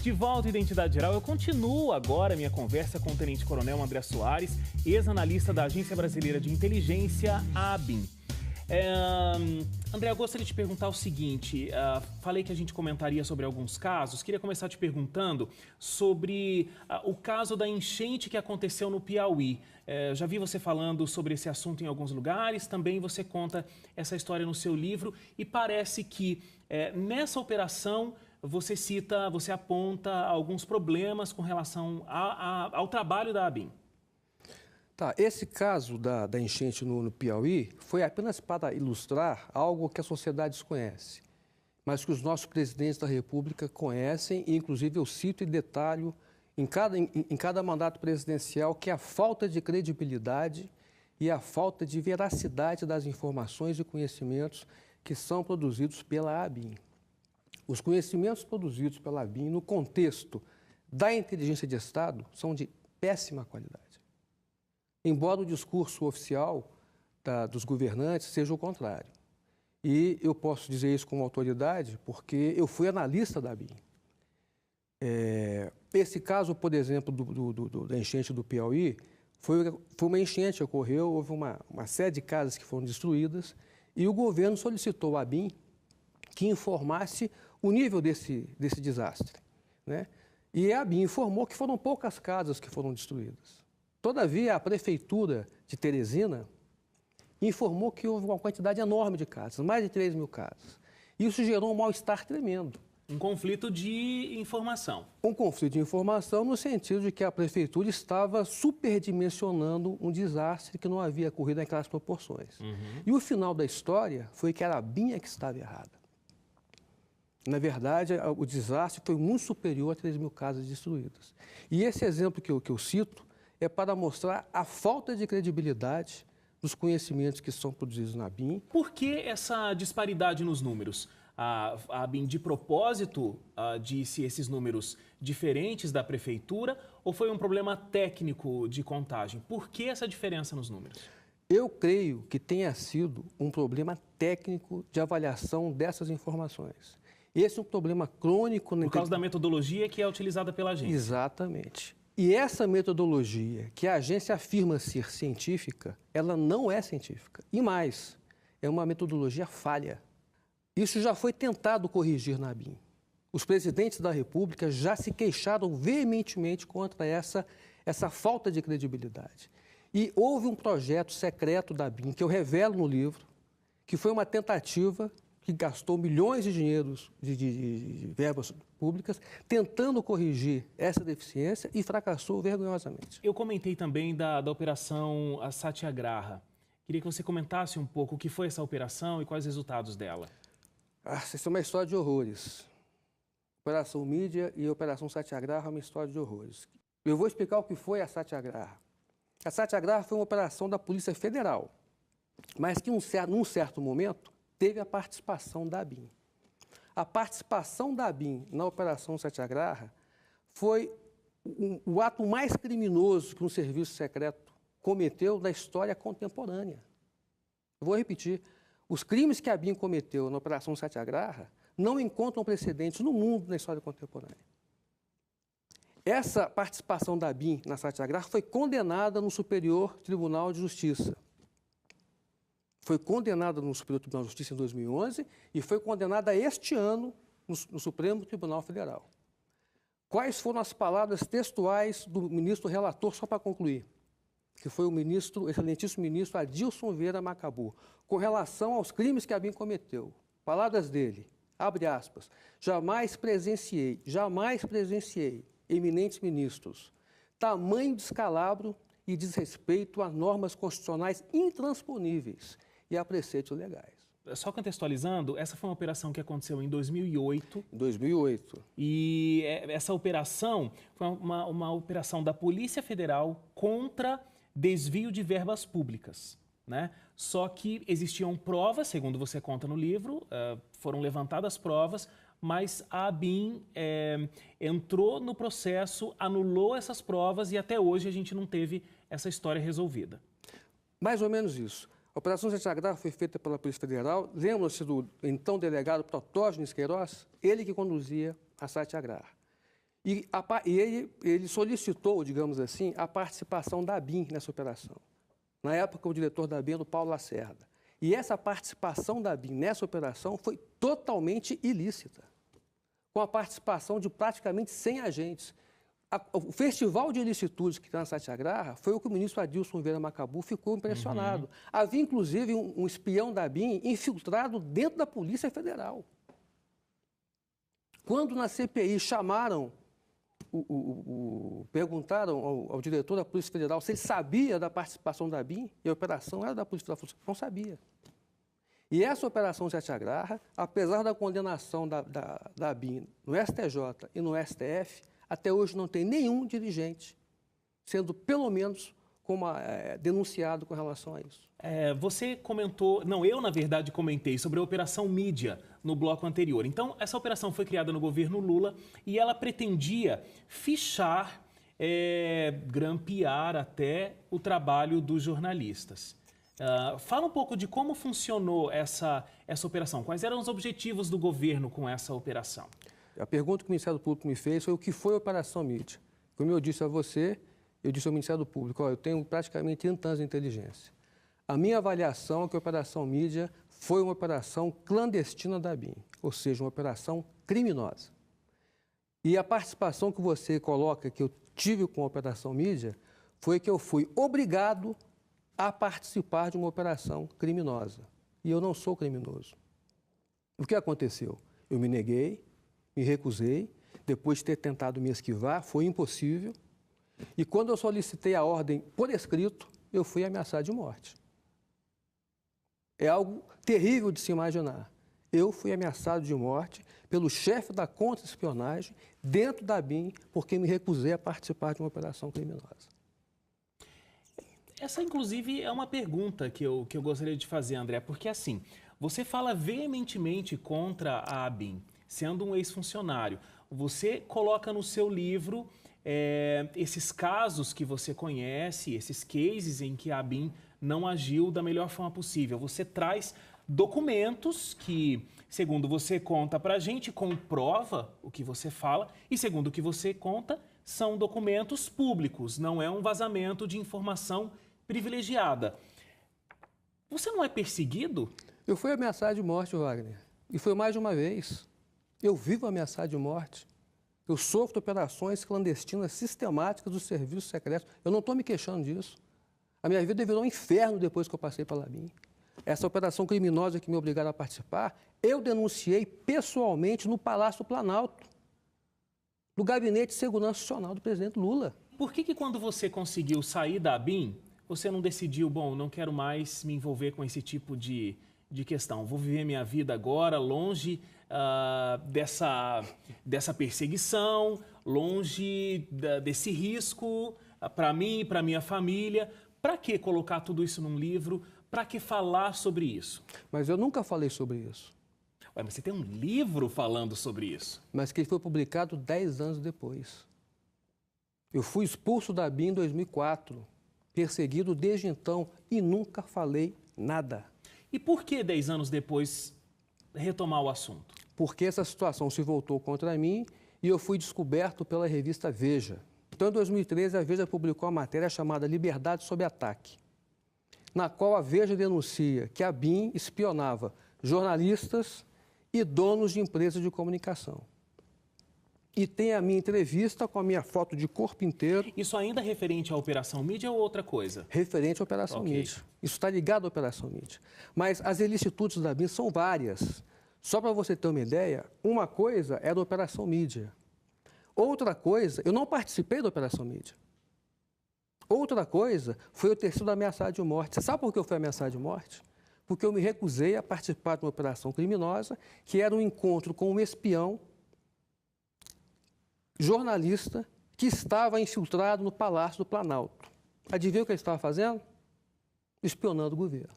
De volta à Identidade Geral, eu continuo agora minha conversa com o Tenente Coronel André Soares, ex-analista da Agência Brasileira de Inteligência, a ABIN. André, eu gostaria de te perguntar o seguinte, falei que a gente comentaria sobre alguns casos, queria começar te perguntando sobre o caso da enchente que aconteceu no Piauí. Já vi você falando sobre esse assunto em alguns lugares, também você conta essa história no seu livro e parece que nessa operação você aponta alguns problemas com relação ao trabalho da ABIN. Tá, esse caso da enchente no Piauí foi apenas para ilustrar algo que a sociedade desconhece, mas que os nossos presidentes da República conhecem, e inclusive eu cito e detalho em cada mandato presidencial, que é a falta de credibilidade e a falta de veracidade das informações e conhecimentos que são produzidos pela ABIN. Os conhecimentos produzidos pela ABIN no contexto da inteligência de Estado são de péssima qualidade. Embora o discurso oficial dos governantes seja o contrário. E eu posso dizer isso com autoridade porque eu fui analista da ABIN. Esse caso, por exemplo, da enchente do Piauí, foi uma enchente que ocorreu, houve uma série de casas que foram destruídas e o governo solicitou à ABIN que informasse o nível desse desastre, né? E a ABIN informou que foram poucas casas que foram destruídas. Todavia, a Prefeitura de Teresina informou que houve uma quantidade enorme de casas, mais de 3 mil casas. Isso gerou um mal-estar tremendo. Um conflito de informação. Um conflito de informação no sentido de que a Prefeitura estava superdimensionando um desastre que não havia ocorrido naquelas proporções. E o final da história foi que era a ABIN que estava errada. Na verdade, o desastre foi muito superior a 3 mil casas destruídas. E esse exemplo que eu cito é para mostrar a falta de credibilidade dos conhecimentos que são produzidos na ABIN. Por que essa disparidade nos números? A ABIN, de propósito, disse esses números diferentes da Prefeitura ou foi um problema técnico de contagem? Por que essa diferença nos números? Eu creio que tenha sido um problema técnico de avaliação dessas informações. Esse é um problema crônico... Por causa da metodologia que é utilizada pela agência. Exatamente. E essa metodologia, que a agência afirma ser científica, ela não é científica. E mais, é uma metodologia falha. Isso já foi tentado corrigir na ABIN. Os presidentes da República já se queixaram veementemente contra essa falta de credibilidade. E houve um projeto secreto da ABIN, que eu revelo no livro, que foi uma tentativa que gastou milhões de dinheiros de verbas públicas, tentando corrigir essa deficiência e fracassou vergonhosamente. Eu comentei também da operação Satyagraha. Queria que você comentasse um pouco o que foi essa operação e quais os resultados dela. Essa é uma história de horrores. Operação Mídia e Operação Satyagraha é uma história de horrores. Eu vou explicar o que foi a Satyagraha. A Satyagraha foi uma operação da Polícia Federal, mas que num certo momento teve a participação da ABIN. A participação da ABIN na Operação Satyagraha foi o ato mais criminoso que um serviço secreto cometeu na história contemporânea. Eu vou repetir. Os crimes que a ABIN cometeu na Operação Satyagraha não encontram precedentes no mundo na história contemporânea. Essa participação da ABIN na Satyagraha foi condenada no Superior Tribunal de Justiça. Foi condenada no Superior Tribunal de Justiça em 2011 e foi condenada este ano no Supremo Tribunal Federal. Quais foram as palavras textuais do ministro relator, só para concluir, que foi o excelentíssimo ministro Adilson Vieira Macabú, com relação aos crimes que a ABIN cometeu? Palavras dele, abre aspas, jamais presenciei, eminentes ministros, tamanho descalabro e desrespeito a normas constitucionais intransponíveis e a preceitos legais. Só contextualizando, essa foi uma operação que aconteceu em 2008. 2008. E essa operação foi uma operação da Polícia Federal contra desvio de verbas públicas, né? Só que existiam provas, segundo você conta no livro, foram levantadas provas, mas a ABIN entrou no processo, anulou essas provas e até hoje a gente não teve essa história resolvida. Mais ou menos isso. A Operação Satyagraha foi feita pela Polícia Federal. Lembram-se do então delegado Protógenes Queiroz? Ele que conduzia a Satyagraha. Ele solicitou, digamos assim, a participação da ABIN nessa operação. Na época, o diretor da ABIN era o Paulo Lacerda. E essa participação da ABIN nessa operação foi totalmente ilícita, com a participação de praticamente 100 agentes. O festival de ilicitudes que está na Satyagraha foi o que o ministro Adilson Vieira Macabu ficou impressionado. Havia, inclusive, um espião da ABIN infiltrado dentro da Polícia Federal. Quando na CPI chamaram, perguntaram ao diretor da Polícia Federal se ele sabia da participação da ABIN, e a operação era da Polícia Federal, não sabia. E essa operação Satyagraha, apesar da condenação da ABIN no STJ e no STF, até hoje não tem nenhum dirigente sendo, pelo menos, denunciado com relação a isso. Você comentou, não, eu na verdade comentei sobre a Operação Mídia no bloco anterior. Então, essa operação foi criada no governo Lula e ela pretendia fichar, grampear até o trabalho dos jornalistas. Fala um pouco de como funcionou essa operação. Quais eram os objetivos do governo com essa operação? A pergunta que o Ministério Público me fez foi o que foi a Operação Mídia. Como eu disse a você, eu disse ao Ministério Público, eu tenho praticamente 30 anos de inteligência. A minha avaliação é que a Operação Mídia foi uma operação clandestina da ABIN, ou seja, uma operação criminosa. E a participação que você coloca, que eu tive com a Operação Mídia, foi que eu fui obrigado a participar de uma operação criminosa. E eu não sou criminoso. O que aconteceu? Eu me neguei, me recusei, depois de ter tentado me esquivar, foi impossível. E quando eu solicitei a ordem por escrito, eu fui ameaçado de morte. É algo terrível de se imaginar. Eu fui ameaçado de morte pelo chefe da contra-espionagem dentro da ABIN, porque me recusei a participar de uma operação criminosa. Essa, inclusive, é uma pergunta que eu gostaria de fazer, André, porque assim, você fala veementemente contra a ABIN, sendo um ex-funcionário. Você coloca no seu livro esses casos que você conhece, esses cases em que a ABIN não agiu da melhor forma possível. Você traz documentos que, segundo você conta pra gente, comprova o que você fala e, segundo o que você conta, são documentos públicos, não é um vazamento de informação privilegiada. Você não é perseguido? Eu fui ameaçado de morte, Wagner, e foi mais de uma vez. Eu vivo ameaçado de morte. Eu sofro operações clandestinas sistemáticas dos serviços secretos. Eu não estou me queixando disso. A minha vida virou um inferno depois que eu passei pela ABIN. Essa operação criminosa que me obrigaram a participar, eu denunciei pessoalmente no Palácio do Planalto, no Gabinete de Segurança Nacional do presidente Lula. Por que quando você conseguiu sair da ABIN, você não decidiu, bom, não quero mais me envolver com esse tipo de questão, vou viver minha vida agora longe dessa perseguição, longe desse risco para mim e para minha família? Para que colocar tudo isso num livro? Para que falar sobre isso? Mas eu nunca falei sobre isso. Ué, mas você tem um livro falando sobre isso. Mas que foi publicado 10 anos depois. Eu fui expulso da ABIN em 2004, perseguido desde então e nunca falei nada. E por que 10 anos depois retomar o assunto? Porque essa situação se voltou contra mim e eu fui descoberto pela revista Veja. Então, em 2013, a Veja publicou uma matéria chamada Liberdade sob Ataque, na qual a Veja denuncia que a ABIN espionava jornalistas e donos de empresas de comunicação. E tem a minha entrevista com a minha foto de corpo inteiro. Isso ainda é referente à Operação Mídia ou outra coisa? Referente à Operação Mídia. Isso está ligado à Operação Mídia. Mas as ilicitudes da ABIN são várias. Só para você ter uma ideia, uma coisa é da Operação Mídia. Outra coisa, eu não participei da Operação Mídia. Outra coisa foi eu ter sido ameaçado de morte. Você sabe por que eu fui ameaçado de morte? Porque eu me recusei a participar de uma operação criminosa, que era um encontro com um espião jornalista que estava infiltrado no Palácio do Planalto. Adivinha o que ele estava fazendo? Espionando o governo.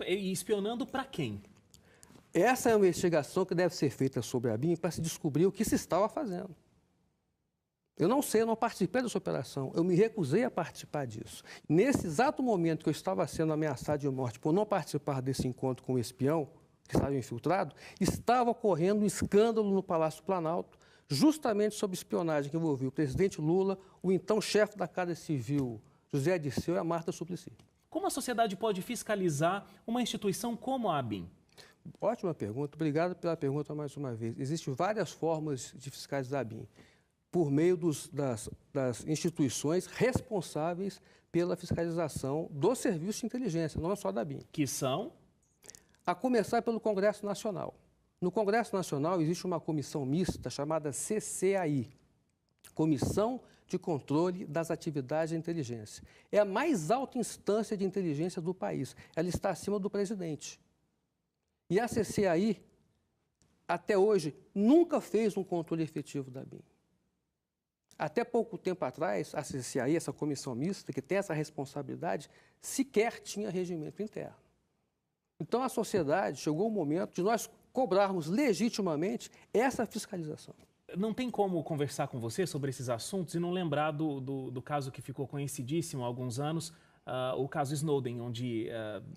E espionando para quem? Essa é uma investigação que deve ser feita sobre a ABIN para se descobrir o que se estava fazendo. Eu não sei, eu não participei dessa operação, eu me recusei a participar disso. Nesse exato momento que eu estava sendo ameaçado de morte por não participar desse encontro com o espião, que estava infiltrado, estava ocorrendo um escândalo no Palácio do Planalto, justamente sobre espionagem que envolveu o presidente Lula, o então chefe da Casa Civil, José Dirceu, e a Marta Suplicy. Como a sociedade pode fiscalizar uma instituição como a ABIN? Ótima pergunta, obrigado pela pergunta mais uma vez. Existem várias formas de fiscalizar a ABIN, por meio das instituições responsáveis pela fiscalização do serviço de inteligência, não é só da ABIN. Que são? A começar pelo Congresso Nacional. No Congresso Nacional existe uma comissão mista chamada CCAI, Comissão de Controle das Atividades de Inteligência. É a mais alta instância de inteligência do país. Ela está acima do presidente. E a CCAI, até hoje, nunca fez um controle efetivo da ABIN. Até pouco tempo atrás, a CCAI, essa comissão mista, que tem essa responsabilidade, sequer tinha regimento interno. Então, a sociedade chegou o momento de nós cobrarmos legitimamente essa fiscalização. Não tem como conversar com você sobre esses assuntos e não lembrar do caso que ficou conhecidíssimo há alguns anos, o caso Snowden, onde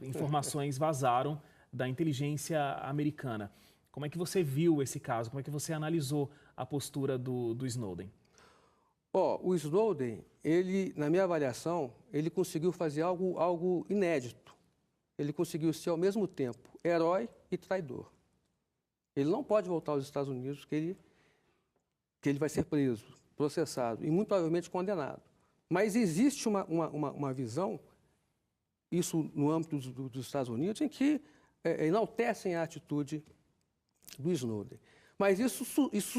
informações vazaram da inteligência americana. Como é que você viu esse caso? Como é que você analisou a postura do Snowden? O Snowden, ele, na minha avaliação, ele conseguiu fazer algo inédito. Ele conseguiu ser, ao mesmo tempo, herói e traidor. Ele não pode voltar aos Estados Unidos, que ele vai ser preso, processado e muito provavelmente condenado. Mas existe uma visão, isso no âmbito dos Estados Unidos, em que enaltecem a atitude do Snowden. Mas isso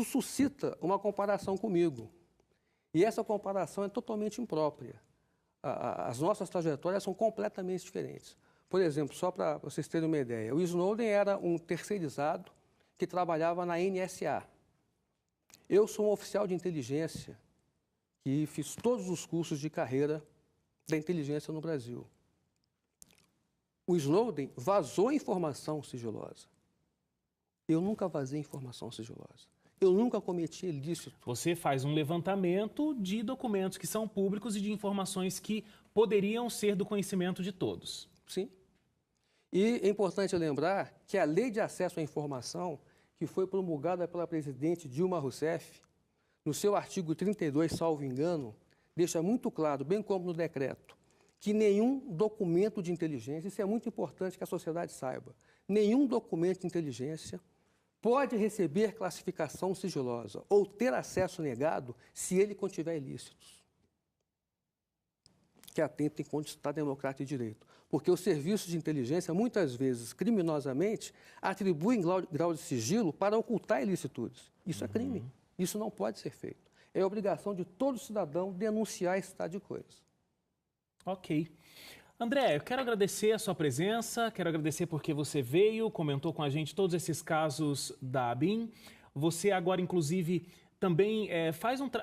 suscita uma comparação comigo. E essa comparação é totalmente imprópria. As nossas trajetórias são completamente diferentes. Por exemplo, só para vocês terem uma ideia, o Snowden era um terceirizado que trabalhava na NSA. Eu sou um oficial de inteligência que fiz todos os cursos de carreira da inteligência no Brasil. O Snowden vazou informação sigilosa. Eu nunca vazei informação sigilosa. Eu nunca cometi ilícito. Você faz um levantamento de documentos que são públicos e de informações que poderiam ser do conhecimento de todos. Sim. E é importante lembrar que a Lei de Acesso à Informação, que foi promulgada pela presidente Dilma Rousseff, no seu artigo 32, salvo engano, deixa muito claro, bem como no decreto, que nenhum documento de inteligência, isso é muito importante que a sociedade saiba, nenhum documento de inteligência pode receber classificação sigilosa ou ter acesso negado se ele contiver ilícitos que atentem contra o Estado Democrático de Direito. Porque os serviços de inteligência, muitas vezes, criminosamente, atribuem grau de sigilo para ocultar ilicitudes. Isso é crime. Isso não pode ser feito. É obrigação de todo cidadão denunciar esse estado de coisas. Ok. André, eu quero agradecer a sua presença, quero agradecer porque você veio, comentou com a gente todos esses casos da ABIN. Você agora, inclusive, também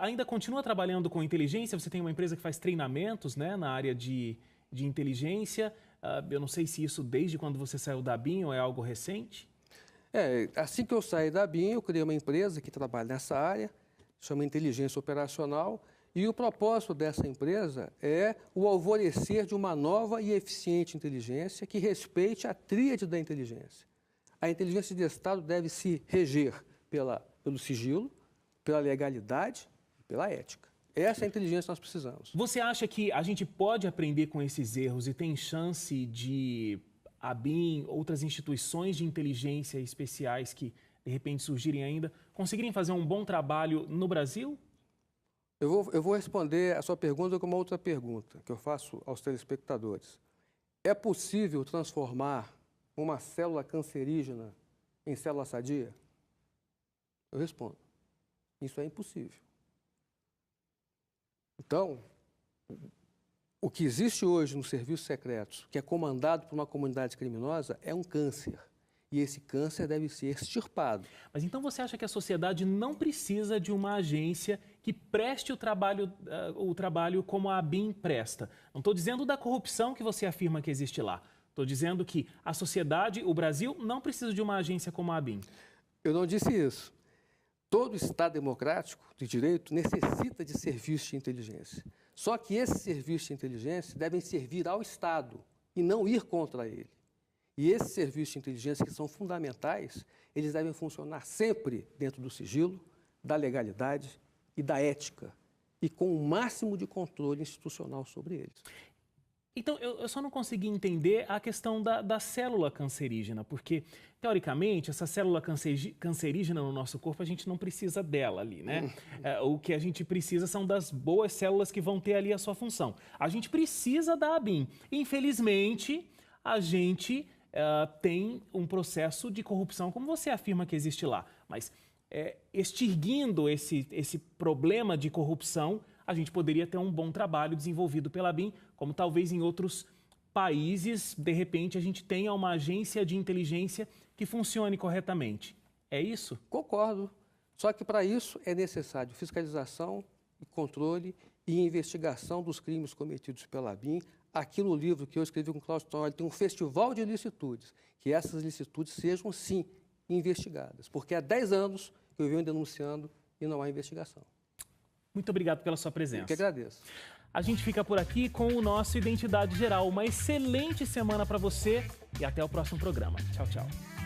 ainda continua trabalhando com inteligência, você tem uma empresa que faz treinamentos, né, na área de inteligência. Eu não sei se isso desde quando você saiu da ABIN ou é algo recente? Assim que eu saí da ABIN, eu criei uma empresa que trabalha nessa área, chama Inteligência Operacional, e o propósito dessa empresa é o alvorecer de uma nova e eficiente inteligência que respeite a tríade da inteligência. A inteligência de Estado deve se reger pelo sigilo, pela legalidade e pela ética. Essa é a inteligência que nós precisamos. Você acha que a gente pode aprender com esses erros e tem chance de a ABIN, outras instituições de inteligência especiais que, de repente, surgirem ainda, conseguirem fazer um bom trabalho no Brasil? Eu vou responder a sua pergunta com uma outra pergunta que eu faço aos telespectadores. É possível transformar uma célula cancerígena em célula sadia? Eu respondo. Isso é impossível. Então, o que existe hoje nos serviços secretos, que é comandado por uma comunidade criminosa, é um câncer. E esse câncer deve ser extirpado. Mas então você acha que a sociedade não precisa de uma agência que preste o trabalho como a ABIN presta? Não estou dizendo da corrupção que você afirma que existe lá. Estou dizendo que a sociedade, o Brasil, não precisa de uma agência como a ABIN. Eu não disse isso. Todo Estado democrático de direito necessita de serviços de inteligência. Só que esses serviços de inteligência devem servir ao Estado e não ir contra ele. E esses serviços de inteligência que são fundamentais, eles devem funcionar sempre dentro do sigilo, da legalidade e da ética, e com o máximo de controle institucional sobre eles. Então, eu só não consegui entender a questão da célula cancerígena, porque, teoricamente, essa célula cancerígena no nosso corpo, a gente não precisa dela ali, né? O que a gente precisa são das boas células que vão ter ali a sua função. A gente precisa da ABIN. Infelizmente, a gente tem um processo de corrupção, como você afirma que existe lá. Mas, extinguindo esse problema de corrupção, a gente poderia ter um bom trabalho desenvolvido pela ABIN, como talvez em outros países, de repente, a gente tenha uma agência de inteligência que funcione corretamente. É isso? Concordo. Só que para isso é necessário fiscalização, controle e investigação dos crimes cometidos pela ABIN. Aqui no livro que eu escrevi com o Cláudio Tonoli tem um festival de licitudes, que essas licitudes sejam, sim, investigadas. Porque há 10 anos que eu venho denunciando e não há investigação. Muito obrigado pela sua presença. Eu que agradeço. A gente fica por aqui com o nosso Identidade Geral. Uma excelente semana para você e até o próximo programa. Tchau, tchau.